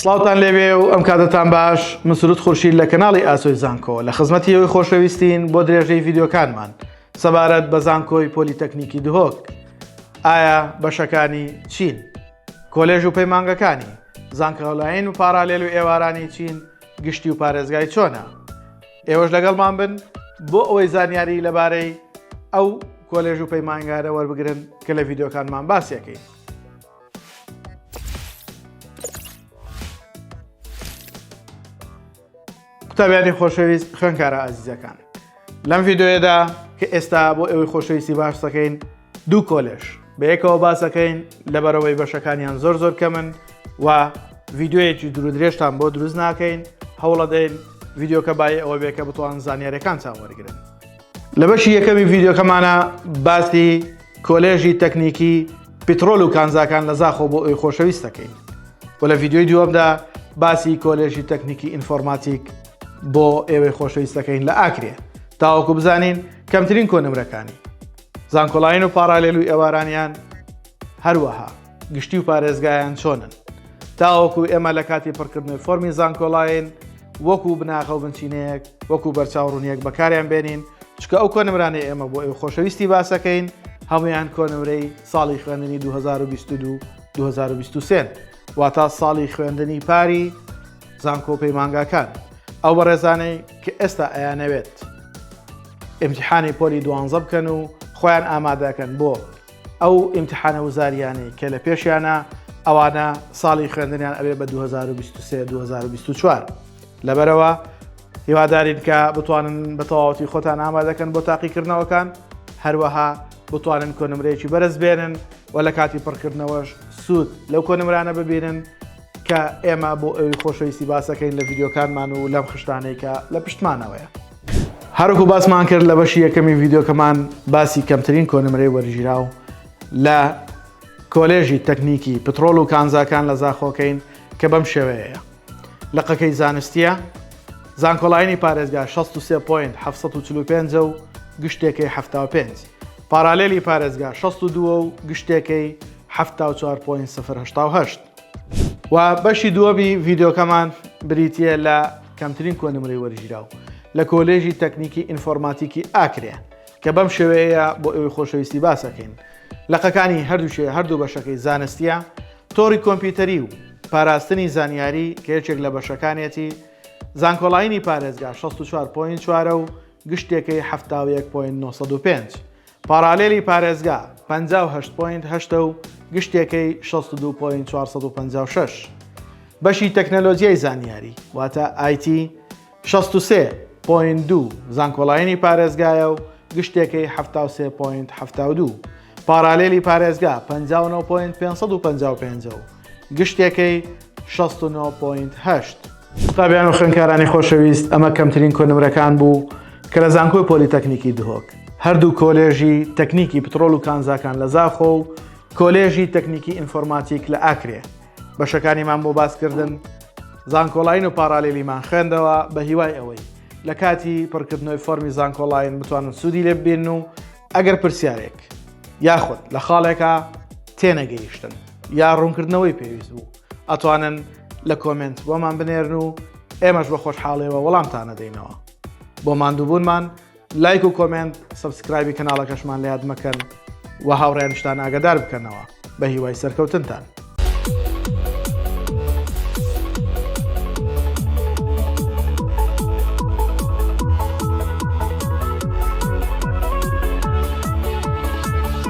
سڵاوتان لێبێ و ئەم کاتتان باش من سروود خورشید لە کەناڵی ئاسۆی زانکۆ لە خزمەتی ئەوەی خۆشەویستین بۆ درێژەی ڤیدیۆکانمان سەبارەت بە زانکۆی پۆلیتەکنیکی دهۆک. ئایا بەشەکانی چین، کۆلێژ و پەیمانگەکانی، زانکۆڵایین و پارالێل و ئێوارانی چین گشتی و پارێزگای چۆنە؟ ئێوەش لەگەڵمان بن بۆ ئەوەی زانیاری لەبارەی ئەو کۆلێژ و پەیمانگارە وەربگرن کە لە ڤیدیۆکانمان باسیەکەین. قوتابیانی خۆشەویست خوێندکارە ئازیزەکان، لەم ڤیدیۆیەدا کە ئێستا بۆ ئێوەی خۆشەویستی باش دەکەین دوو کۆلێژ بەیەکەوە باسەکەین لەبەرەوەی بەشەکانیان زۆر کەمن و ڤیدیۆیەکی درێژتان بۆ دروست ناکەین، هەوڵە دەین ڤیدیۆکە بای ئەوە بێ کە بتوانن زانیاریەکانتان وەرگرن. لە بەشی یەکەمی ڤیدیۆکەمانە باسی کۆلێژی تەکنیکی پیترۆل و کانزاکان لە زاخۆ بۆ ئەوەی خۆشەویست دەکەین و لە ڤیدیۆی دووەمدا باسی کۆلێژی تەکنیکی ئینفۆرماتیک بۆ ئێوەی خۆشەویست دەکەین لە ئاکرێ تاوەکو بزانین کەمترین کۆنمرەکانی زانکۆڵایین و پارالێل و ئێوارانیان هەروەها گشتی و پارێزگایان چۆنن، تاوەکو ئێمە لە کاتی پڕکردنەوەی فۆرمی زانکۆڵایین وەکو بناغە و بنچینەیەک وەکو بەرچاوڕوونیەک بەکاریان بێنین، چکە ئەو کۆنمرانەی ئێمە بۆ ئێوە خۆشەویستی باسەکەین هەمویان کۆنمرەی ساڵی خوێندنی 2022-2023 واتە ساڵی خوێندنی پاری زانکۆ پەیمانگاکان. ئەو بەڕێزانەی کە ئێستا ئەیانەوێت ئیمتیحانی پۆلی 12 بکەن و خۆیان ئامادەکەن بۆ ئەو ئیمتیحانە وزاریانەی کە لە پێشیانە ئەوانە ساڵی خوێندنیان ئەوێ بە 2023-2024 لەبەرەوە هیوادارین کە بتوانن بە تەواوەتی خۆتان ئامادەکەن بۆ تاقیکردنەوەکان، هەروەها بتوانن کۆنمرەیەکی بەرز بێنن و لە کاتی پڕکردنەوەش سوود لەو کۆنمرانە ببینن کە ئێمە بۆ ئەوی خۆشەویستی باسەکەین لە ڤیدیۆکانمان و لەم خشتانەی کە لە پشتمانەوەیە. هەروەکو باسمان کرد لە بەشی یەکەمی ڤیدیۆکەمان باسی کەمترین کۆنمرەی وەرگیراو لە کۆلێژی تەکنیکی پترۆل و کانزاکان لە زاخۆکەین کە بەم شێوەیەیە. لقەکەی زانستیە، زانکۆڵایینی پارێزگا 63.745 و گشتێکەی 75، پارالێلی پارێزگا 62 و گشتێکەی 74.088 و بەشی دووەمی ڤیدیۆکەمان بریتیە لە کەمترین کۆنمرەی وەرگیراو لە کۆلێژی تەکنیکی ئینفۆرماتیکی ئاکرێ کە بەم شێوەیە بۆ ئێوەی خۆشەویستی باسەکەین. لقەکانی هەردوو بەشەکەی زانستیە، تۆڕی کۆمپیوتەری و پاراستنی زانیاری کە یەکێک لە بەشەکانێتی، زانکۆڵایینی پارێزگا 64.4 و گشتێکەی 71.905، پارالێلی پارێزگا 58.8 و گشتێکەی 62.456، بەشی تەکنەلۆجیای زانیاری واتە IT 63.2 زانکۆڵایینی پارێزگایە و گشتێکەی 73.72، پارالێلی پارێزگا 59.555 و گشتێکەی 69.8. قوتابیان و خوێندکارانی خۆشەویست، ئەمە کەمترین کۆنمرەکان بوو کە لە زانکۆی پۆلیتەکنیکی دهۆک هەردوو کۆلێژی تەکنیکی پترۆل و کانزاکان لە زاخۆ و کۆلێژی تەکنیکی ئینفۆرماتیک لە ئاکرێ بەشەکانیمان بۆ باسکردن، زانکۆڵایین و پارالێلیمان خوێندەوە بە هیوای ئەوەی لە کاتی پڕکردنەوەی فۆرمی زانکۆڵایین بتوانن سوودی لێ ببێن و ئەگەر پرسیارێک یاخود لە خاڵێکە تێنەگەیشتن یا ڕوونکردنەوەی پێویست بوو ئەتوانن لە کۆمنت بۆمان بنێرن و ئێمەش بە خۆشحاڵیەوە وەڵامتان نەدەینەوە. بۆ ماندووبوونمان لایک و کۆمنت سەبسکرایبی کەناڵەکەشمان لە یاد مەکەن و هاوڕێنشتان ئاگادار بکەنەوە بە هیوای سەرکەوتنتان.